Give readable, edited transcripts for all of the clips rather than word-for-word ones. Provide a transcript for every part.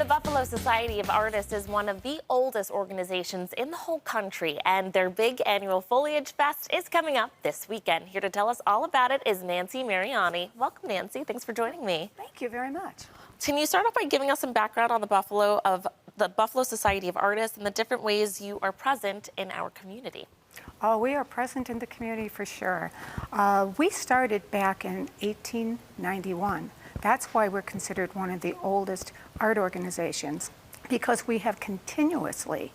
Buffalo Society of Artists is one of the oldest organizations in the whole country, and their big annual Foliage Fest is coming up this weekend. Here to tell us all about it is Nancy Mariani. Welcome, Nancy. Thanks for joining me. Thank you very much. Can you start off by giving us some background on the Buffalo Society of Artists and the different ways you are present in our community? Oh, we are present in the community for sure. We started back in 1891. That's why we're considered one of the oldest art organizations, because we have continuously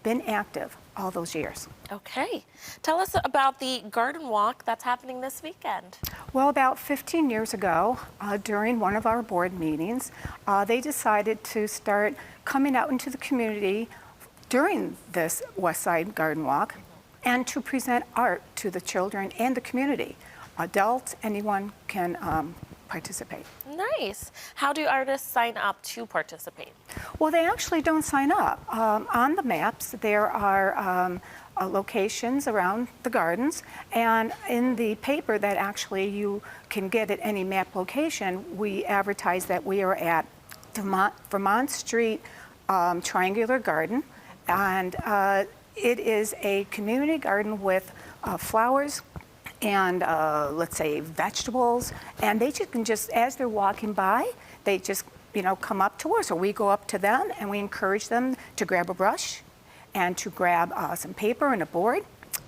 been active all those years. Okay. Tell us about the garden walk that's happening this weekend. Well, about 15 years ago, during one of our board meetings, they decided to start coming out into the community during this West Side Garden Walk and to present art to the children and the community. Adults, anyone can participate. Nice. How do artists sign up to participate? Well, they actually don't sign up. On the maps, there are locations around the gardens, and in the paper that actually you can get at any map location, we advertise that we are at Vermont Street Triangular Garden, and it is a community garden with flowers and let's say vegetables, and they can just, as they're walking by, they just come up to us, or we go up to them, and we encourage them to grab a brush and to grab some paper and a board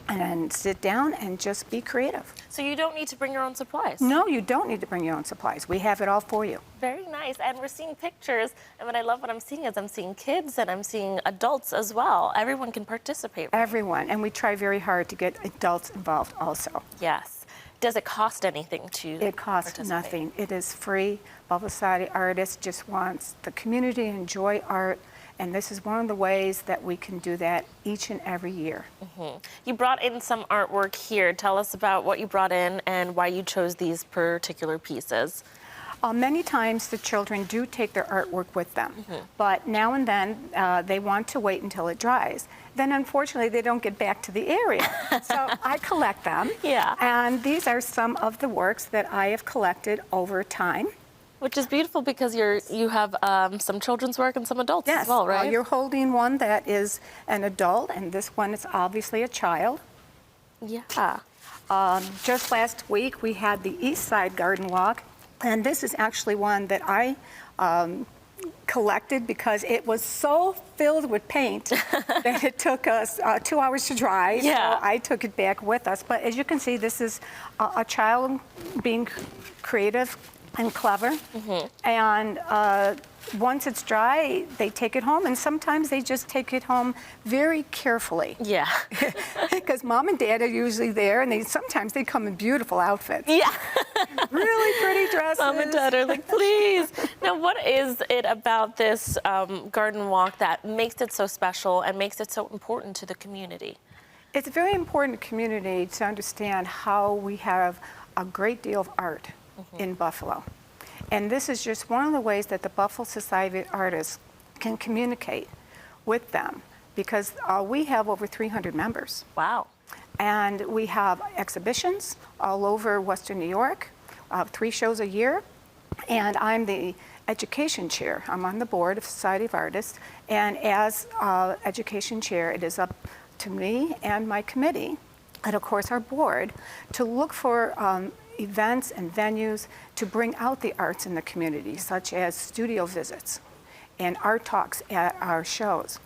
and sit down and just be creative. So you don't need to bring your own supplies? No, you don't need to bring your own supplies. We have it all for you. Very nice. And we're seeing pictures, and what I love what I'm seeing is I'm seeing kids and I'm seeing adults as well. Everyone can participate. Everyone, and we try very hard to get adults involved also. Yes. Does it cost anything to It costs nothing. It is free. Buffalo Society Artists just wants the community to enjoy art, and this is one of the ways that we can do that each and every year. Mm-hmm. You brought in some artwork here. Tell us about what you brought in and why you chose these particular pieces. Many times the children do take their artwork with them, but now and then they want to wait until it dries. Then unfortunately they don't get back to the area. So I collect them. Yeah. And these are some of the works that I have collected over time. Which is beautiful because you have some children's work and some adults as well, right? You're holding one that is an adult, and this one is obviously a child. Yeah. Just last week we had the East Side Garden Walk, and this is actually one that I collected because it was so filled with paint that it took us 2 hours to dry. Yeah. So I took it back with us. But as you can see, this is a child being creative and clever, and once it's dry, they take it home, and sometimes they just take it home very carefully. Yeah. Because mom and dad are usually there, and sometimes they come in beautiful outfits. Yeah. Really pretty dresses. Mom and dad are like, please. Now, what is it about this garden walk that makes it so special and makes it so important to the community? It's very important to the community to understand how we have a great deal of art in Buffalo. And this is just one of the ways that the Buffalo Society of Artists can communicate with them, because we have over 300 members. Wow. And we have exhibitions all over Western New York, 3 shows a year, and I'm the education chair. I'm on the board of Society of Artists, and as education chair, it is up to me and my committee, and of course our board, to look for events and venues to bring out the arts in the community, such as studio visits and art talks at our shows.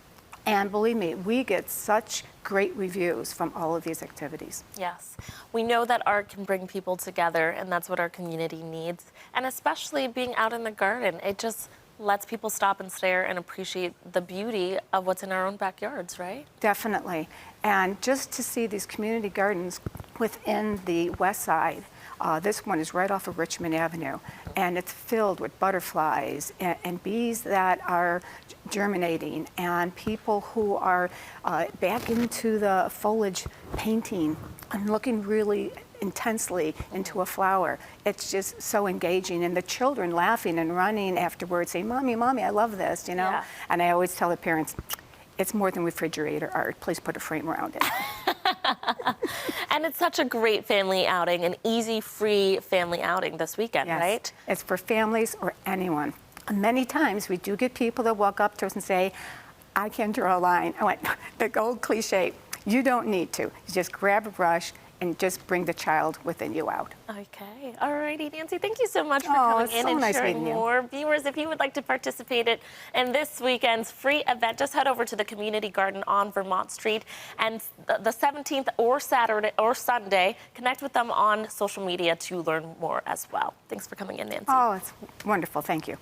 And believe me, we get such great reviews from all of these activities. Yes. We know that art can bring people together, and that's what our community needs. And especially being out in the garden, it just lets people stop and stare and appreciate the beauty of what's in our own backyards, right? Definitely. And just to see these community gardens within the West Side, this one is right off of Richmond Avenue, and it's filled with butterflies and bees that are germinating, and people who are back into the foliage painting and looking really intensely into a flower. It's just so engaging, and the children laughing and running afterwards saying, Mommy, Mommy, I love this, Yeah. And I always tell the parents, it's more than refrigerator art. Please put a frame around it. And it's such a great family outing, an easy, free family outing this weekend, Yes. right? It's for families or anyone. many times we do get people that walk up to us and say, I can draw a line. I went, the old cliche, you don't need to. You just grab a brush and just bring the child within you out. Okay. All righty, Nancy, thank you so much for Oh, coming it's in so and nice sharing meeting you. more. Viewers, if you would like to participate in this weekend's free event, just head over to the community garden on Vermont Street. And the 17th or Saturday or Sunday, connect with them on social media to learn more as well. Thanks for coming in, Nancy. Oh, it's wonderful. Thank you.